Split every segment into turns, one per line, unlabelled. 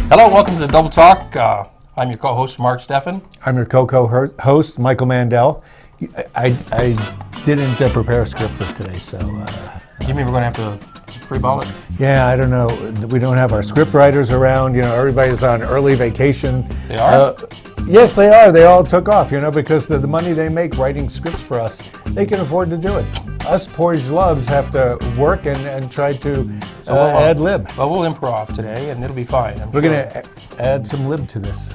Hello, welcome to the Double Talk. I'm your co-host, Mark Steffen.
I'm your co-host, Michael Mandel. I didn't prepare a script for today, so...
You mean we're going to have to freeball it?
Yeah, I don't know. We don't have our script writers around. You know, everybody's on early vacation.
They are?
Yes, they are. They all took off, you know, because the money they make writing scripts for us, they can afford to do it. Us poor schlubs have to work and try to ad lib.
Well, we'll improv today, and it'll be fine.
We're going to add some lib to this.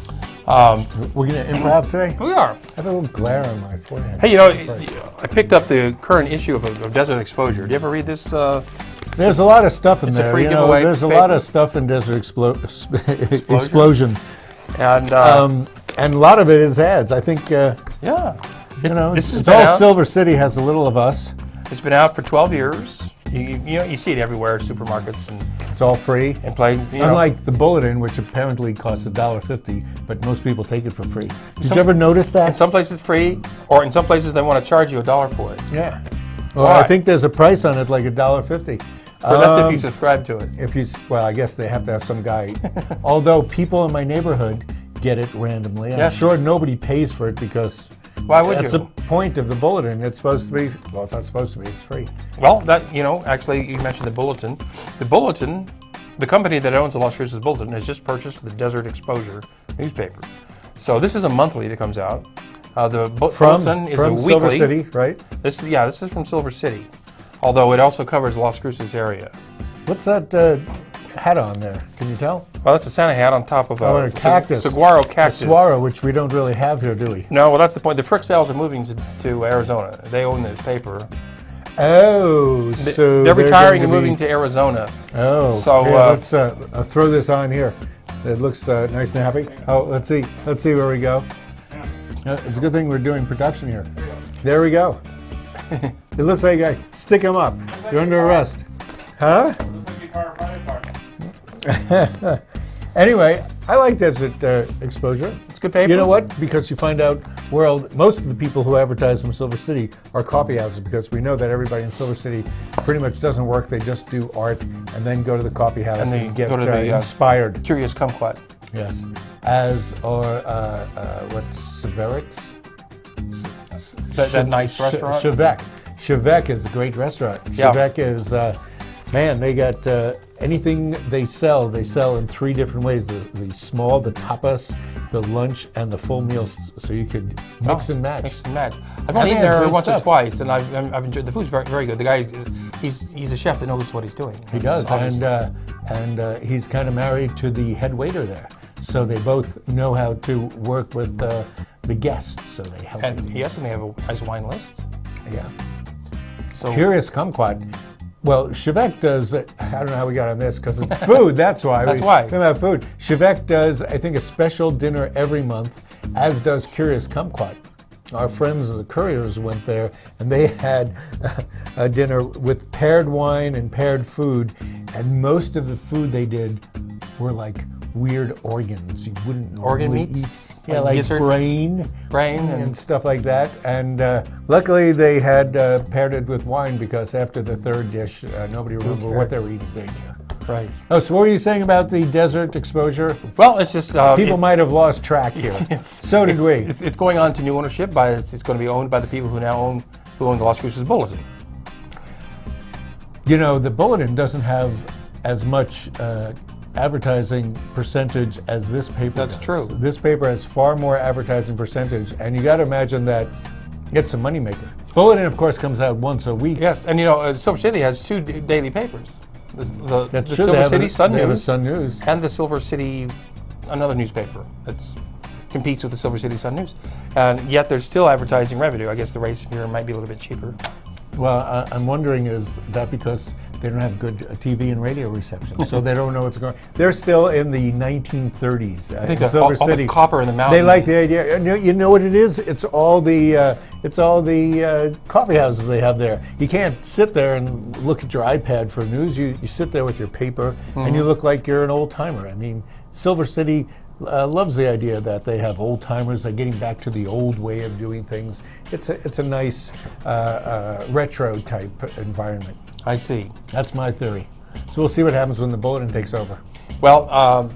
We're going to improv today?
We are.
I have a little glare on my forehead.
Hey, you know, I picked up the current issue of Desert Exposure. Do you ever read this?
There's a lot of stuff in
it's
there.
A free
you
giveaway
know, there's a
paper.
lot of stuff in Desert Explosion.
And
a lot of it is ads. I think,
yeah.
you know,
it's
all
out.
Silver City has a little of us.
It's been out for 12 years. You know, you see it everywhere, supermarkets and
it's all free.
And places.
Unlike the Bulletin, which apparently costs $1.50, but most people take it for free. Did you ever notice that?
In some places free, or in some places they want to charge you $1 for it.
Yeah. Well, I think there's a price on it, like $1.50.
That's if you subscribe to it.
Well, I guess they have to have some guy. Although people in my neighborhood get it randomly. I'm sure nobody pays for it because.
Why would
that's
you?
the point of the Bulletin. It's supposed to be, well, it's not supposed to be, it's free.
Well, actually, you mentioned the Bulletin. The Bulletin, the company that owns the Las Cruces Bulletin, has just purchased the Desert Exposure newspaper. So this is a monthly that comes out. The Bulletin is a weekly.
From Silver City, right?
This is from Silver City, although it also covers the Las Cruces area.
What's that hat on there? Can you tell?
Well, that's a Santa hat on top of
a cactus.
Saguaro cactus.
A saguaro, which we don't really have here, do we?
No, well, that's the point. The Fricksells are moving to Arizona. They own this paper.
Oh, so
they're retiring and moving to Arizona.
Oh,
so
let's throw this on here. It looks nice and happy. Oh, let's see where we go. It's a good thing we're doing production here. There we go. It looks like stick him up. You're under arrest. Huh? Anyway, I like Desert Exposure.
It's good paper.
You know what? Because you find out most of the people who advertise from Silver City are coffee houses, because we know that everybody in Silver City pretty much doesn't work. They just do art and then go to the coffee house and get inspired.
Curious Kumquat.
Yes. What's Severix?
That nice restaurant?
Chevek is a great restaurant. Chevek is, man, they got anything they sell in three different ways. The small, the tapas, the lunch, and the full meals, so you could mix and match.
Mix and match. I've only eaten there once or twice, and I've enjoyed the food's very, very good. The guy, he's a chef that knows what he's doing.
He does, and he's kind of married to the head waiter there. So they both know how to work with the guests, so they help.
And yes, and they have a nice wine list.
Yeah.
So
Curious Kumquat. Well, Chevek does, I don't know how we got on this, because it's food, that's why.
That's why.
Talking about food. Chevek does, I think, a special dinner every month, as does Curious Kumquat. Our friends the Couriers went there, and they had a dinner with paired wine and paired food, and most of the food they did were like weird organs you wouldn't normally
meats,
eat. Yeah, like brain and stuff like that. And luckily they had paired it with wine, because after the third dish, nobody remembered what they were eating.
Right.
Oh, so what were you saying about the Desert Exposure?
Well, it's just
people might have lost track here. So did we.
It's going on to new ownership. It's going to be owned by the people who own the Las Cruces Bulletin.
You know, the Bulletin doesn't have as much advertising percentage as this paper
That's
does.
true.
This paper has far more advertising percentage, and you got to imagine that it's a moneymaker. Bulletin, of course, comes out once a week.
Yes, and you know, Silver City has two daily papers. The
true.
Silver City Sun
News
and the Silver City, another newspaper that competes with the Silver City Sun News. And yet there's still advertising revenue. I guess the rates here might be a little bit cheaper.
Well, I'm wondering, is that because they don't have good TV and radio reception, so they don't know what's going on? They're still in the 1930s.
I think
in Silver
all
City.
the copper in the mountain.
They like the idea. You know what it is? It's all the coffee houses they have there. You can't sit there and look at your iPad for news. You sit there with your paper, and you look like you're an old timer. I mean, Silver City loves the idea that they have old timers. They're getting back to the old way of doing things. It's a nice retro type environment.
I see.
That's my theory. So we'll see what happens when the Bulletin takes over.
Well,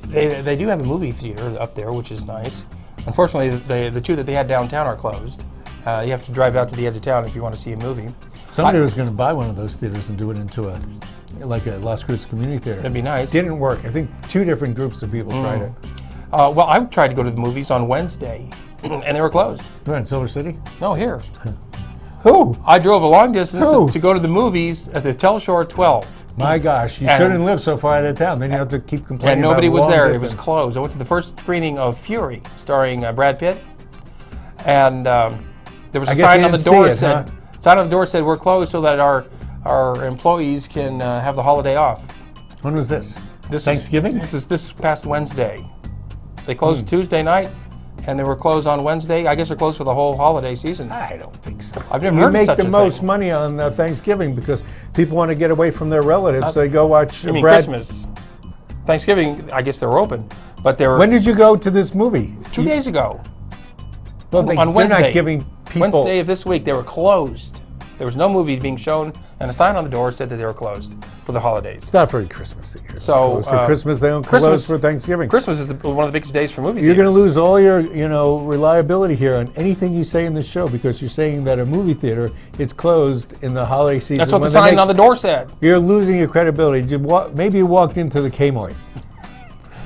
They do have a movie theater up there, which is nice. Unfortunately, the two that they had downtown are closed. You have to drive out to the edge of town if you want to see a movie.
Somebody was going to buy one of those theaters and do it into a Las Cruces community theater.
That'd be nice.
Didn't work. I think 2 different groups of people tried it.
Well, I tried to go to the movies on Wednesday, and they were closed.
Where, in Silver City?
No, here.
Who?
I drove a long distance
Who?
to go to the movies at the Telshore 12.
My gosh, you
And-
shouldn't live so far out of town. Then you have to keep complaining
And nobody
about
was
long
there.
distance.
It was closed. I went to the first screening of Fury, starring Brad Pitt, and there was
I
a
guess
sign
you
on the
didn't
door
see it,
said, sign on the door said we're closed so that our employees can have the holiday off.
When was this?
This
Thanksgiving?
is this past Wednesday. They closed Tuesday night, and they were closed on Wednesday. I guess they're closed for the whole holiday season.
I don't think so.
I've never
You
heard of
make
such
the
a
most
thing.
money on Thanksgiving because people want to get away from their relatives, so they go watch
I mean
Brad.
Christmas, Thanksgiving. I guess they were open, but they were
When did you go to this movie?
2 days ago.
Well,
on
they're
Wednesday.
not giving people.
Wednesday of this week, they were closed. There was no movie being shown, and a sign on the door said that they were closed for the holidays.
It's not very Christmassy.
So,
Closed for Christmas, they don't
Christmas-
close for Thanksgiving.
Christmas is one of the biggest days for movie
You're going to
theaters.
lose all your, reliability here on anything you say in this show because you're saying that a movie theater is closed in the holiday season.
That's what the
when they
sign
make-
on the door said.
You're losing your credibility. Maybe you walked into the Kmart.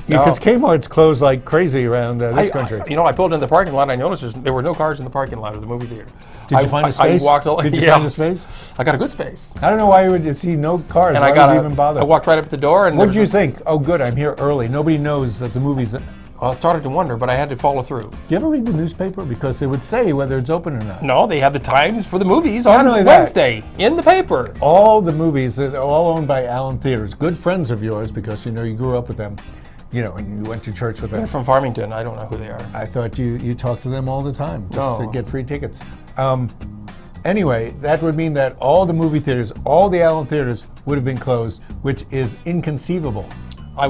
No.
Because Kmart's closed like crazy around this country.
I pulled in the parking lot, and I noticed there were no cars in the parking lot of the movie theater.
Did you find a space?
I walked all,
Did you
yeah.
find a space?
I got a good space.
I don't know why you would see no cars.
And
Why
I got
would you even bother?
I walked right up to the door, and
What
there
did you
was
think? Oh, good, I'm here early. Nobody knows that the movie's. Do
well, I started to wonder, but I had to follow through.
you ever read the newspaper? Because they would say whether it's open or not.
No, they had the times for the movies
Not
on
only that-
Wednesday in the paper.
All the movies, they're all owned by Allen Theaters. Good friends of yours because you grew up with them. And you went to church with them.
They're from Farmington. I don't know who they are.
I thought you talked to them all the time just to
No.
get free tickets. Anyway, that would mean that all the movie theaters, all the Allen Theaters would have been closed, which is inconceivable.
I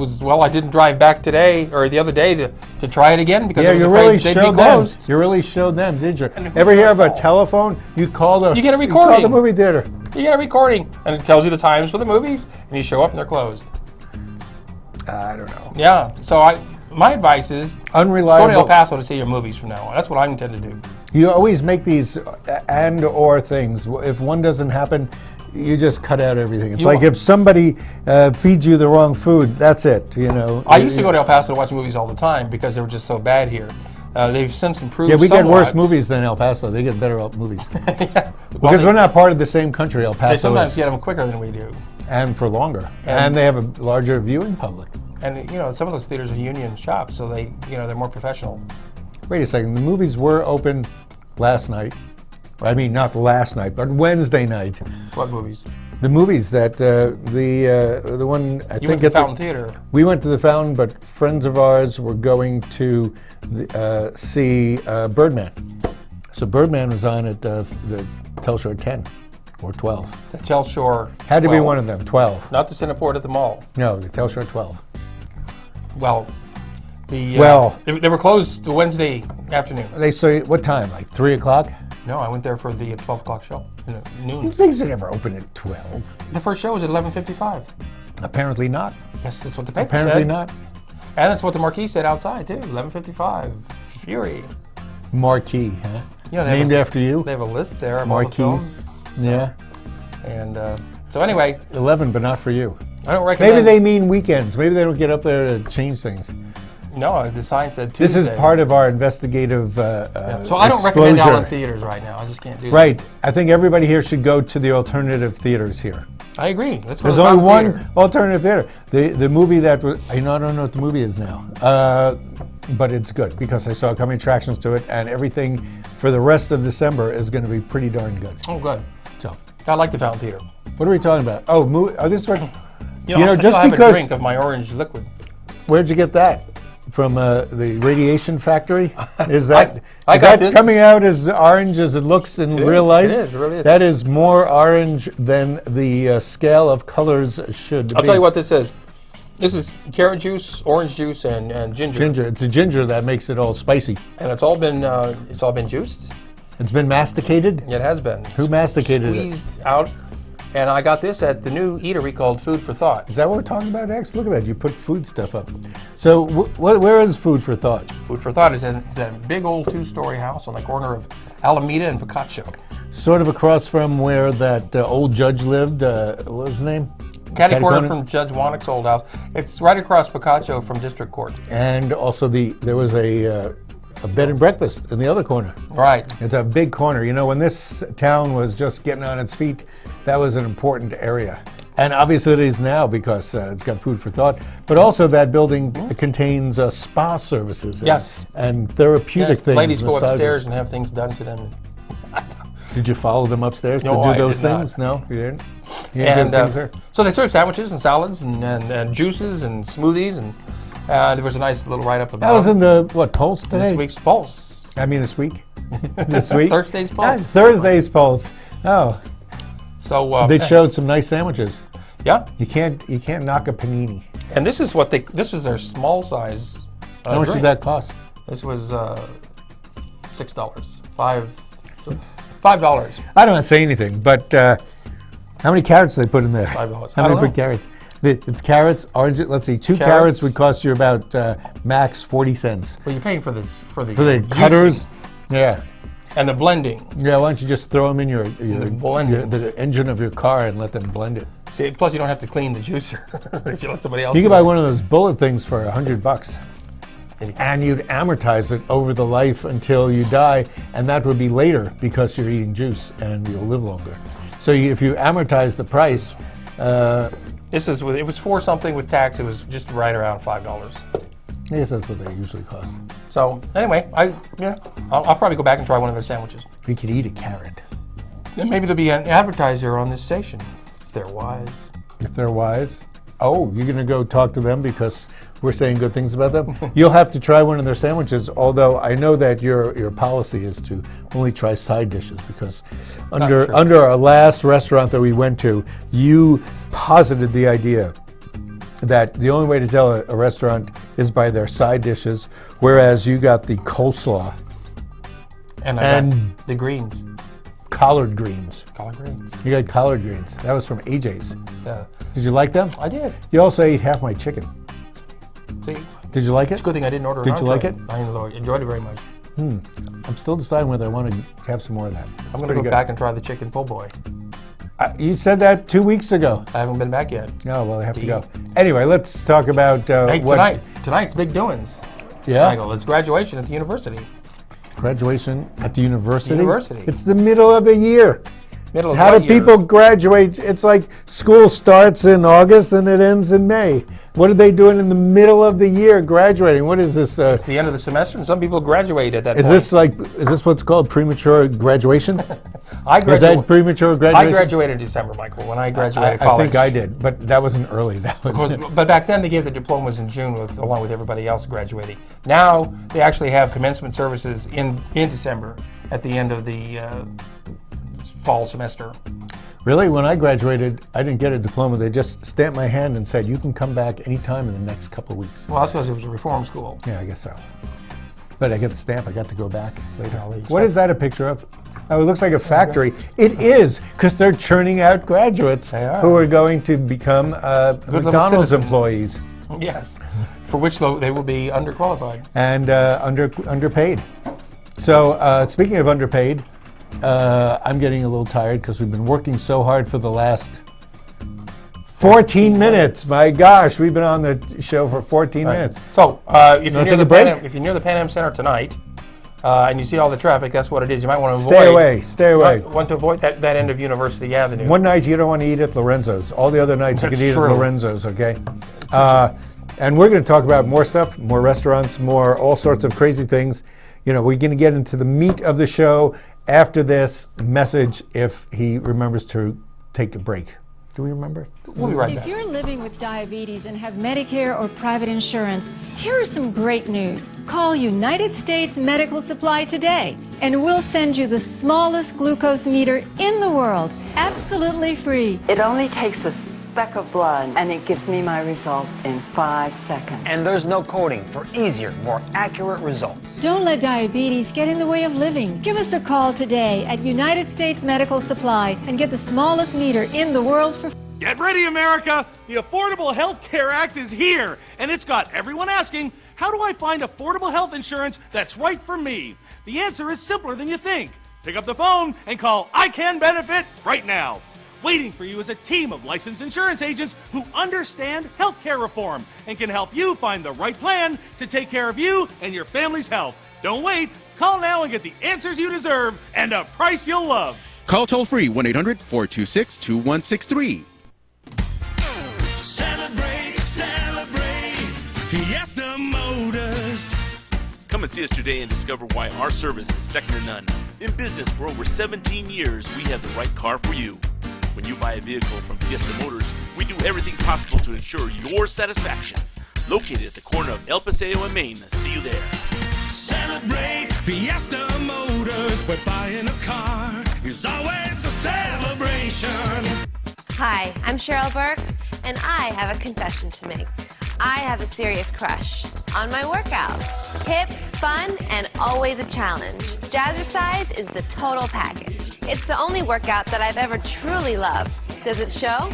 didn't drive back today or the other day to try it again because I was
you
afraid
really
they'd be
showed them.
closed.
You really showed them, did you?
And who
Ever hear of a
knows?
telephone? You call the.
You get a
You call the
recording.
movie theater.
You get a recording, and it tells you the times for the movies, and you show up and they're closed.
I don't know.
Yeah. So my advice is go to
Unreliable.
El Paso to see your movies from now on. That's what I intend to do.
You always make these and/or things. If one doesn't happen, you just cut out everything. It's
You
like
wa-
if somebody feeds you the wrong food, that's it.
I used to go to El Paso to watch movies all the time because they were just so bad here. They've since improved.
Yeah, we get worse
somewhat.
movies than El Paso. They get better movies.
Yeah. Well,
Because we're not part of the same country, El
they
Paso
sometimes
is.
get them quicker than we do.
And for longer. And they have a larger viewing public.
And some of those theaters are union shops, so they're more professional.
Wait a second. The movies were open last night. I mean, not last night, but Wednesday night.
What movies?
The movies that the one I
You
think
went to
at the-
Fountain Theater.
We went to the Fountain, but friends of ours were going to see Birdman. So Birdman was on at the Telshore 10 or 12.
The Telshore.
Had to be
12.
one of them. 12.
Not the Cineport at the mall.
No, the Telshore 12.
Well,
Well.
they were closed the Wednesday afternoon.
They say what time? Like 3 o'clock?
No, I went there for the 12 o'clock show. Noon.
Things are never open at 12.
The first show was at 11:55.
Apparently not.
Yes, that's what the paper
Apparently
said.
not.
And that's what the marquee said outside too. 11:55. Fury.
Marquee, huh?
Yeah, they have
Named
a-
after you?
They have a list there of
Marquee.
all the films.
Yeah.
And so anyway,
11, but not for you.
I don't recommend.
Maybe they mean weekends. Maybe they don't get up there to change things.
No, the sign said Tuesday.
This is part of our investigative
So I don't recommend
exposure.
Allen Theaters right now. I just can't do that.
Right. I think everybody here should go to the alternative theaters here.
I agree. Let's go
There's
to the
only
Fountain
one
Theater.
alternative theater. The movie that was, I don't know what the movie is now, but it's good because I saw coming attractions to it, and everything for the rest of December is going to be pretty darn good.
Oh, good.
So,
I like the Fountain Theater.
what are we talking about? Oh, this is what.
You know,
just
I'll have
because-
a drink of my orange liquid.
Where'd you get that? From the radiation factory? Is that,
I
is
got
that
this.
coming out as orange as it looks in real
is,
life?
it is, it really is.
That is more orange than the scale of colors should be.
I'll tell you what this is. This is carrot juice, orange juice, and ginger.
Ginger. It's the ginger that makes it all spicy.
And it's all been juiced.
It's been masticated.
It has been.
Who masticated it?
Squeezed out And I got this at the new eatery called Food for Thought.
Is that what we're talking about next? Look at that. You put food stuff up. So where is Food for Thought?
Food for Thought is that big old 2-story house on the corner of Alameda and Picacho.
Sort of across from where that old judge lived. What was his name?
Catty corner from Judge Wannick's old house. It's right across Picacho from District Court.
And also there was a bed and breakfast in the other corner.
Right.
It's a big corner. You know, when this town was just getting on its feet, that was an important area. And obviously it is now because it's got Food for Thought. But also that building contains spa services. And therapeutic things.
Ladies go
massages.
upstairs and have things done to them.
Did you follow them upstairs to do those things? No, you didn't? You didn't do things there?
So they serve sandwiches and salads and juices and smoothies, and there was a nice little write-up about
that was in the, what, Pulse today?
This week's Pulse.
I mean this week? This week?
Thursday's Pulse.
Thursday's Pulse. Oh.
So
they showed some nice sandwiches.
Yeah.
You can't knock a panini.
And this is their small size
How much did that cost?
This was $6. $5.
I don't want to say anything, but how many carrots did they put in there?
$5.
How many carrots? It's carrots, orange. Let's see, two carrots would cost you about max 40 cents.
Well, you're paying for this for the
cutters, yeah,
and the blending.
Yeah, why don't you just throw them in
the
engine of your car and let them blend it?
See, plus you don't have to clean the juicer if you let somebody else.
You could buy one of those bullet things for $100. And you'd amortize it over the life until you die, and that would be later because you're eating juice and you'll live longer. So if you amortize the price,
it was for something with tax. It was just right around $5.
I guess that's what they usually cost.
So anyway, I'll probably go back and try one of their sandwiches.
We could eat a carrot.
And maybe there'll be an advertiser on this station if they're wise.
If they're wise. Oh, you're going to go talk to them because we're saying good things about them? You'll have to try one of their sandwiches, although I know that your policy is to only try side dishes because under our last restaurant that we went to, you posited the idea that the only way to tell a restaurant is by their side dishes, whereas you got the coleslaw
and the greens.
Collard greens.
Collard greens.
You got collard greens. That was from AJ's.
Yeah.
Did you like them?
I did.
You also ate half my chicken.
See?
Did you like it?
It's a good thing I didn't order.
Did you like it?
I enjoyed it very much.
I'm still deciding whether I want to have some more of that.
I'm going to go back and try the chicken po' boy.
You said that 2 weeks ago.
I haven't been back yet.
Oh, well, I have to go. Anyway, let's talk about
tonight's big doings.
Yeah?
Michael, it's graduation at the university.
Graduation at the university?
University.
It's the middle of the year.
How
do people graduate? It's like school starts in August and it ends in May. What are they doing in the middle of the year graduating? What is this?
It's the end of the semester, and some people graduate at that point.
Is this what's called premature graduation? Is that premature graduation?
I graduated in December, Michael, when I graduated college.
I think I did, but that wasn't early.
But back then they gave the diplomas in June along with everybody else graduating. Now they actually have commencement services in December at the end of the fall semester.
Really? When I graduated, I didn't get a diploma. They just stamped my hand and said, you can come back anytime in the next couple of weeks.
Well, that's because it was a reform school.
Yeah, I guess so. But I get the stamp. I got to go back later. What is that a picture of? Oh, it looks like a factory. It is, because they're churning out graduates who are going to become McDonald's employees.
Yes, for which they will be underqualified.
And underpaid. So speaking of underpaid, I'm getting a little tired because we've been working so hard for the last 14 minutes. My gosh, we've been on the show for 14 minutes.
So if you're near the Pan Am Center tonight and you see all the traffic, that's what it is. You might want to avoid.
Stay away.
Want to avoid that end of University Avenue.
One night you don't want to eat at Lorenzo's. All the other nights you can eat at Lorenzo's, okay? And we're going to talk about more stuff, more restaurants, more all sorts of crazy things. You know, we're going to get into the meat of the show after this message if he remembers to take a break. Do we remember?
We'll be right back.
If you're living with diabetes and have Medicare or private insurance, here is some great news. Call United States Medical Supply today, and we'll send you the smallest glucose meter in the world, absolutely free.
It only takes a speck of blood, and it gives me my results in 5 seconds.
And there's no coding for easier, more accurate results.
Don't let diabetes get in the way of living. Give us a call today at United States Medical Supply and get the smallest meter in the world for
Get ready, America! The Affordable Health Care Act is here, and it's got everyone asking, how do I find affordable health insurance that's right for me? The answer is simpler than you think. Pick up the phone and call I Can Benefit right now. Waiting for you is a team of licensed insurance agents who understand health care reform and can help you find the right plan to take care of you and your family's health. Don't wait. Call now and get the answers you deserve and a price you'll love.
Call toll-free 1-800-426-2163.
Celebrate, celebrate, Fiesta Motors.
Come and see us today and discover why our service is second to none. In business for over 17 years, we have the right car for you. When you buy a vehicle from Fiesta Motors, we do everything possible to ensure your satisfaction. Located at the corner of El Paseo and Main. See you there.
Celebrate, Fiesta Motors, where buying a car is always a celebration.
Hi, I'm Cheryl Burke, and I have a confession to make. I have a serious crush on my workout. Hip, fun, and always a challenge. Jazzercise is the total package. It's the only workout that I've ever truly loved. Does it show?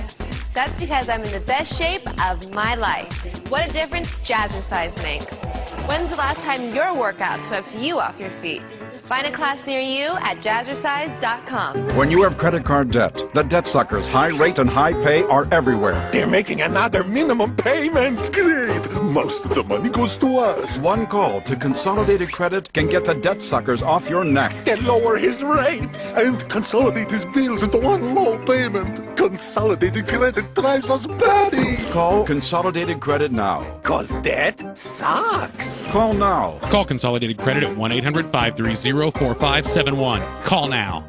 That's because I'm in the best shape of my life. What a difference Jazzercise makes. When's the last time your workout swept you off your feet? Find a class near you at jazzercise.com.
When you have credit card debt, the debt suckers' high rate and high pay are everywhere.
They're making another minimum payment. Great. Most of the money goes to us.
One call to Consolidated Credit can get the debt suckers off your neck.
They lower his rates and consolidate his bills into one low payment. Consolidated Credit drives us batty.
Call Consolidated Credit now.
'Cause debt sucks.
Call now.
Call Consolidated Credit at 1-800-530-4571. Call now.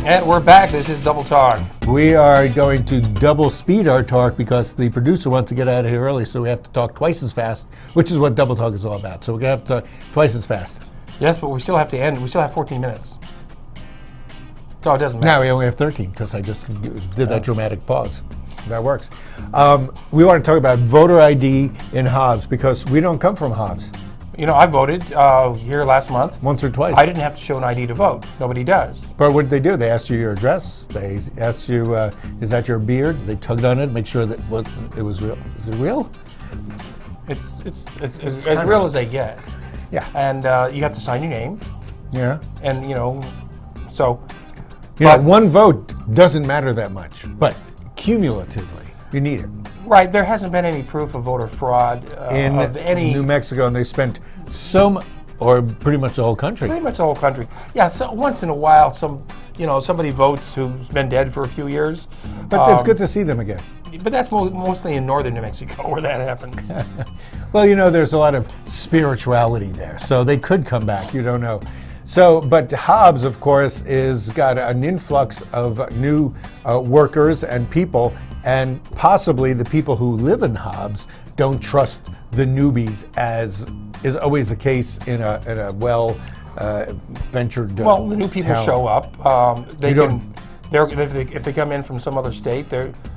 And we're back. This is Double Talk.
We are going to double speed our talk because the producer wants to get out of here early, so we have to talk twice as fast, which is what Double Talk is all about. So we're going to have to talk twice as fast.
Yes, but we still have to end. We still have 14 minutes. So it doesn't matter.
Now we only have 13 because I just did that dramatic pause. That works. We want to talk about voter ID in Hobbs because we don't come from Hobbs.
You know, I voted here last month.
Once or twice.
I didn't have to show an ID to vote. Nobody does.
But what did they do? They asked you your address. They asked you, is that your beard? They tugged on it, make sure that it was real. Is it real?
It's as real as they get.
Yeah.
And you have to sign your name.
Yeah.
And, you know, so.
You know, one vote doesn't matter that much, but cumulatively, you need it.
Right. There hasn't been any proof of voter fraud
in
of any
New Mexico, and they spent or pretty much the whole country.
Pretty much the whole country. Yeah. So once in a while, somebody votes who's been dead for a few years.
But it's good to see them again.
But that's mostly in northern New Mexico where that happens.
Well, you know, there's a lot of spirituality there, so they could come back. You don't know. So, but Hobbs, of course, is got an influx of new workers and people, and possibly the people who live in Hobbs don't trust the newbies, as is always the case in a ventured.
Well, the new people
town.
show up. If they come in from some other state,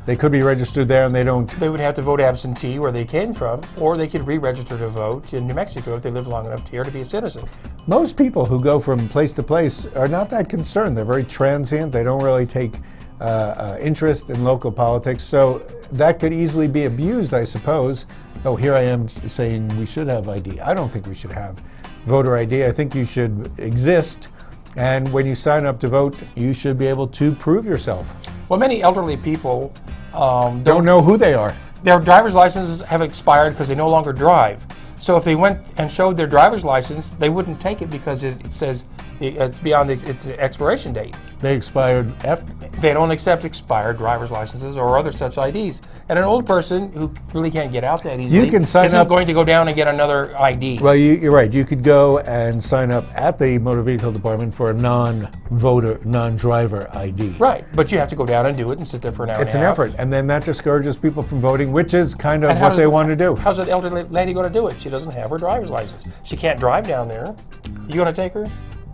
they could be registered there, and they don't.
They would have to vote absentee where they came from, or they could re-register to vote in New Mexico if they live long enough here to be a citizen.
Most people who go from place to place are not that concerned. They're very transient. They don't really take interest in local politics, so that could easily be abused, I suppose. Oh, here I am saying we should have ID. I don't think we should have voter ID. I think you should exist. And when you sign up to vote, you should be able to prove yourself.
Well, many elderly people
don't know who they are.
Their driver's licenses have expired because they no longer drive. So if they went and showed their driver's license, they wouldn't take it because it says it's beyond its expiration date.
They expired after?
They don't accept expired driver's licenses or other such IDs. And an old person who really can't get out that easily isn't going to go down and get another ID.
Well, you're right. You could go and sign up at the motor vehicle department for a non-voter, non-driver ID.
Right, but you have to go down and do it and sit there for an hour and a half.
It's an effort, and then that discourages people from voting, which is kind of what they want to do.
How's an elderly lady going to do it? She doesn't have her driver's license. She can't drive down there. You going to take her?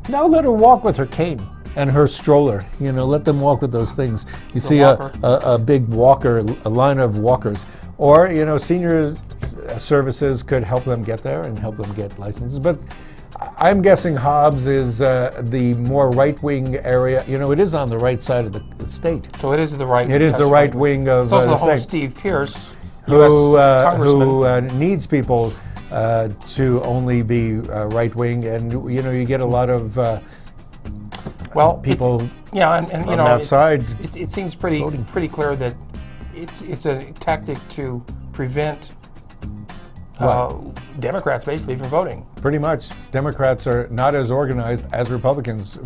No, let her walk with her cane. and her stroller. You know, let them walk with those things. You
The
see
walker.
a big walker, a line of walkers. Or, you know, senior services could help them get there and help them get licenses. But I'm guessing Hobbs is the more right-wing area. You know, it is on the right side of the state.
So it is the right.
It is the right wing of
It's also
the
the home of
state.
Steve Pierce,
Who
U.S. congressman.
needs people to only be right-wing, and you know, you get a lot of people.
And you
on
know,
that side.
it seems pretty clear that it's a tactic to prevent Democrats basically from voting.
Pretty much, Democrats are not as organized as Republicans.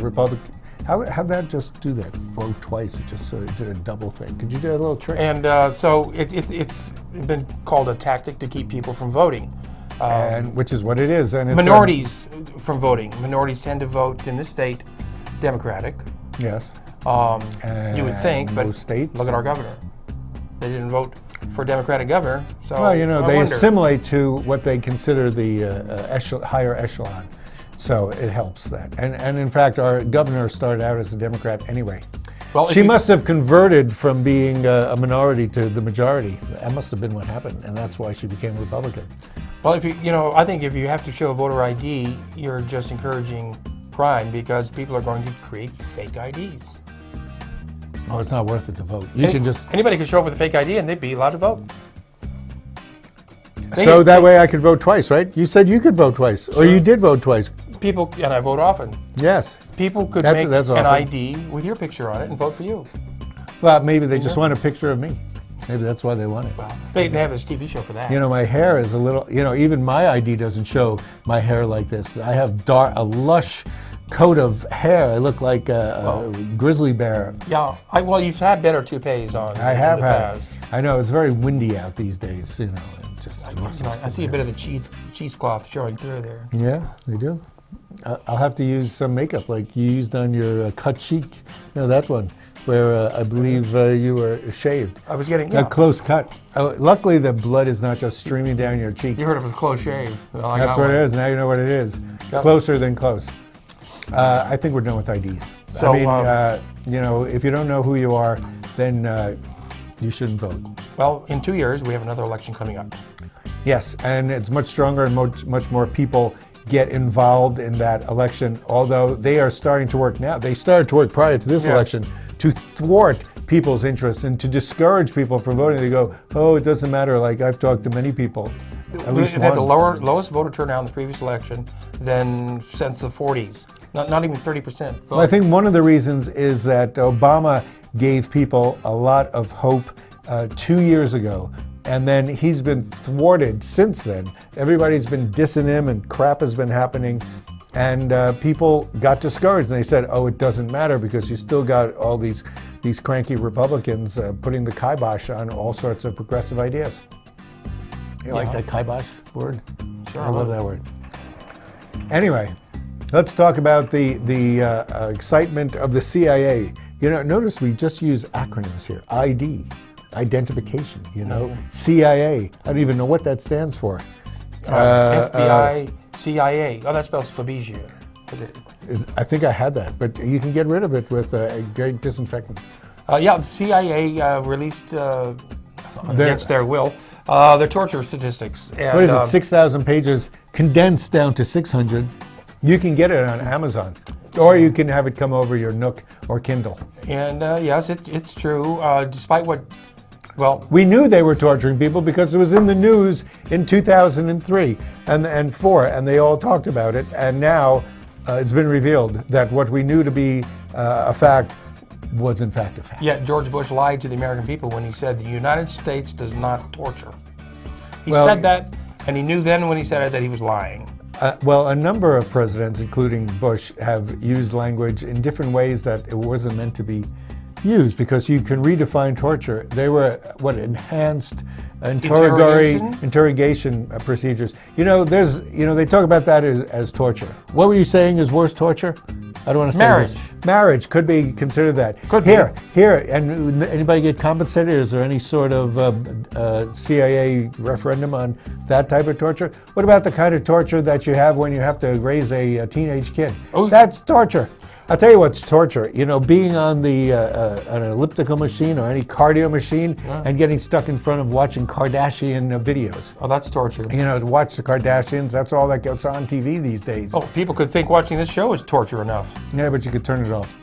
How'd that just do that? Vote twice. It just sort of did a double thing. Could you do a little trick?
And so it's been called a tactic to keep people from voting.
And which is what it is. And it's
minorities from voting. Minorities tend to vote in this state Democratic.
Yes.
You would think, but
most states.
Look at our governor. They didn't vote for a Democratic governor. So
Well, you know,
I
they
wonder.
assimilate to what they consider the higher echelon. So it helps that. And in fact, our governor started out as a Democrat anyway.
Well,
She must have converted from being a minority to the majority. That must have been what happened, and that's why she became Republican.
Well, I think if you have to show a voter ID, you're just encouraging crime because people are going to create fake IDs.
Oh, it's not worth it to vote. You can just
anybody could show up with a fake ID and they'd be allowed to vote.
So that way I could vote twice, right? You said you could vote twice, or you did vote twice.
People, and I vote often.
Yes.
People could
That's
make an
often.
ID with your picture on it and vote for you.
Well, maybe they just want a picture of me. Maybe that's why they want it.
They have this TV show for that.
You know, my hair is a little, you know, even my ID doesn't show my hair like this. I have a lush coat of hair. I look like a grizzly bear.
Yeah. Well, you've had better toupees on.
I have
in the
had.
past.
I know, it's very windy out these days, you know. Just
I see a bit of the cheesecloth showing through there.
Yeah, they do. I'll have to use some makeup like you used on your cut cheek. No, that one, where I believe you were shaved.
I was getting
a close cut. Luckily, the blood is not just streaming down your cheek.
You heard of a close shave. Well, I
That's
got
what
one.
it is. Now you know what it is.
Yep.
Closer than close. I think we're done with IDs.
So,
I mean, you know, if you don't know who you are, then you shouldn't vote.
Well, in 2 years, we have another election coming up.
Yes, and it's much stronger and much more people get involved in that election, although they are starting to work now. They started to work prior to this election to thwart people's interests and to discourage people from voting. They go, oh, it doesn't matter. Like, I've talked to many people. At least
It had the
one.
lowest voter turnout in the previous election than since the 40s. Not even 30%.
Well, I think one of the reasons is that Obama gave people a lot of hope 2 years ago. And then he's been thwarted since then. Everybody's been dissing him and crap has been happening. And people got discouraged. And they said, oh, it doesn't matter because you still got all these cranky Republicans putting the kibosh on all sorts of progressive ideas. You like that kibosh word?
Sure.
I love that word. Anyway, let's talk about the excitement of the CIA. You know, notice we just use acronyms here. ID. Identification, you know, CIA. I don't even know what that stands for.
FBI, CIA. Oh, that spells Fabergé.
I think I had that, but you can get rid of it with a great disinfectant.
Yeah, the CIA released, against their will, their torture statistics. And,
what is it, 6,000 pages condensed down to 600. You can get it on Amazon, or you can have it come over your Nook or Kindle.
And yes, it's true, despite what... Well,
we knew they were torturing people because it was in the news in 2003 and 4, and they all talked about it. And now it's been revealed that what we knew to be a fact was in fact a fact.
Yeah, George Bush lied to the American people when he said the United States does not torture. He said that, and he knew then when he said it that he was lying.
Well, a number of presidents, including Bush, have used language in different ways that it wasn't meant to be used, because you can redefine torture. They were enhanced interrogation procedures. You know, they talk about that as torture. What were you saying is worse torture? I don't want to say
marriage.
Marriage could be considered that.
Could
be. And anybody get compensated? Is there any sort of CIA referendum on that type of torture? What about the kind of torture that you have when you have to raise a teenage kid?
Oh,
that's torture. I'll tell you what's torture. You know, being on the an elliptical machine or any cardio machine and getting stuck in front of watching Kardashian videos.
Oh, that's torture.
You know, to watch the Kardashians, that's all that gets on TV these days.
Oh, people could think watching this show is torture enough.
Yeah, but you could turn it off.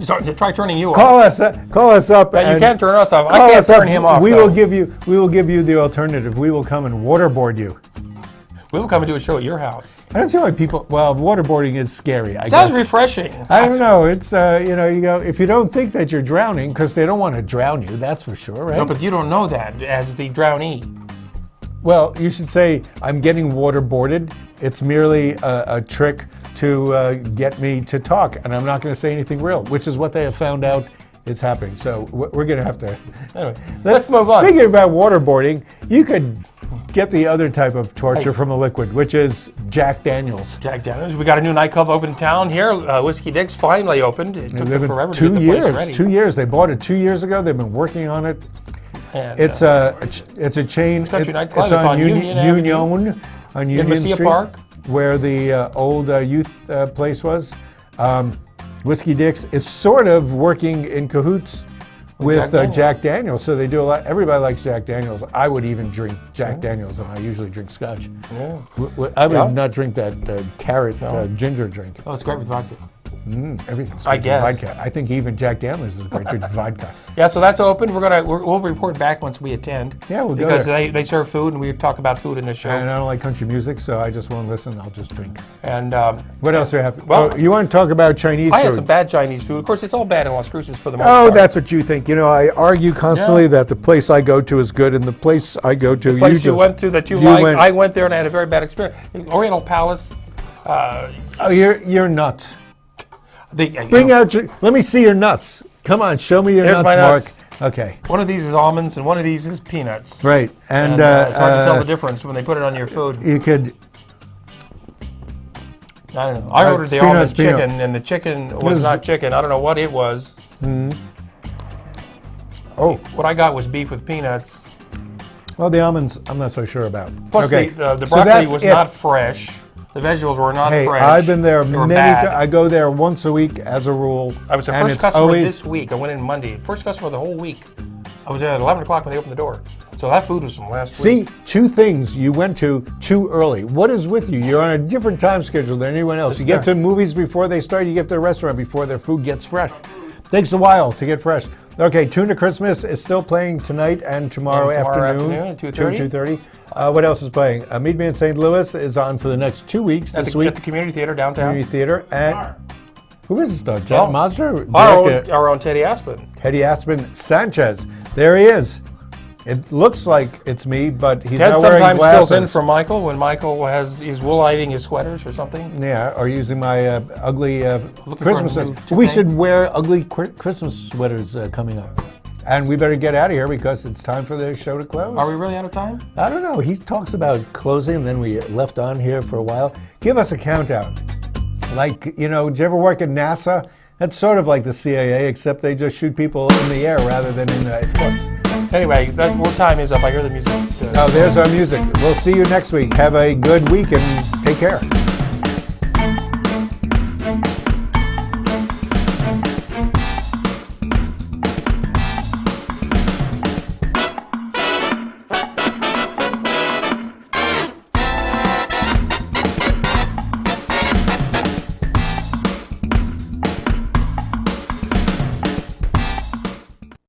So, try turning you
Call
off.
Call us up.
Yeah, you
and
can't turn us off. I can't turn him off.
We will give you the alternative. We will come and waterboard you.
We will come and do a show at your house.
I don't see why people. Well, waterboarding is scary. I
Sounds
guess.
refreshing.
I don't know. It's you know, you go if you don't think that you're drowning, because they don't want to drown you. That's for sure, right?
No, but you don't know that as the drownee.
Well, you should say I'm getting waterboarded. It's merely a trick to get me to talk, and I'm not going to say anything real, which is what they have found out is happening. So we're going to have to.
Anyway, let's move on.
Speaking about waterboarding, you could get the other type of torture from a liquid, which is Jack Daniels.
Jack Daniels. We got a new nightclub open in town here. Whiskey Dick's finally opened. It took them forever to get the place ready.
2 years. They bought it 2 years ago. They've been working on it.
And,
it's a chain.
Country nightclub.
It's on Union
in Messiah
Street,
Park,
where the old youth place was. Whiskey Dick's is sort of working in cahoots with Jack Daniels, so they do a lot. Everybody likes Jack Daniels. I would even drink Jack Daniels, and I usually drink Scotch.
Yeah.
I would not drink that carrot ginger drink.
Oh, it's great with vodka.
Everything's
I guess.
vodka. I think even Jack Daniels is great with vodka.
Yeah, so that's open. We'll report back once we attend.
Yeah, we'll go
because
there.
they serve food and we talk about food in the show.
And I don't like country music, so I just won't listen. I'll just drink.
And
what else do you have?
Well,
you want to talk about Chinese food?
I had some bad Chinese food. Of course, it's all bad in Las Cruces for the most
Oh,
part.
that's what you think. You know, I argue constantly that the place I go to is good, and the place I go to,
the place you went to that you liked, I went there and I had a very bad experience. Oriental Palace.
Oh, you're nuts.
Bring
out your. Let me see your nuts. Come on, show me your
Here's
nuts,
my nuts.
Mark. Okay.
One of these is almonds and one of these is peanuts.
Right, and
it's hard to tell the difference when they put it on your food.
You could.
I don't know. I ordered the almond chicken, and the chicken was not chicken. I don't know what it was.
Oh,
what I got was beef with peanuts.
Well, the almonds, I'm not so sure about.
Plus, the broccoli was not fresh. The vegetables were not fresh.
I've been there many times.
bad.
I go there once a week as a rule.
I was the first customer this week. I went in Monday. First customer the whole week. I was there at 11 o'clock when they opened the door. So that food was from last week.
See, two things you went to too early. What is with you? You're on a different time schedule than anyone else. You get to movies before they start. You get to the restaurant before their food gets fresh. Takes a while to get fresh. Okay, Tuna Christmas is still playing tonight and tomorrow afternoon
at 2:30.
2:30. What else is playing? Meet Me in St. Louis is on for the next 2 weeks this week.
At the Community Theater downtown.
Community Theater. And who is this though? John Mazda?
Our own Teddy Aspen.
Teddy Aspen Sanchez. There he is. It looks like it's me, but he's
Ted
not wearing
sometimes
glasses.
fills in for Michael when Michael he's wool-hiding his sweaters or something.
Yeah, or using my ugly Christmas sweaters. We should wear ugly Christmas sweaters coming up. And we better get out of here because it's time for the show to close.
Are we really out of time?
I don't know. He talks about closing, and then we left on here for a while. Give us a countdown. Like, you know, did you ever work at NASA? That's sort of like the CIA, except they just shoot people in the air rather than in the foot.
Anyway, our time is up. I hear the music.
Oh, there's our music. We'll see you next week. Have a good week and take care.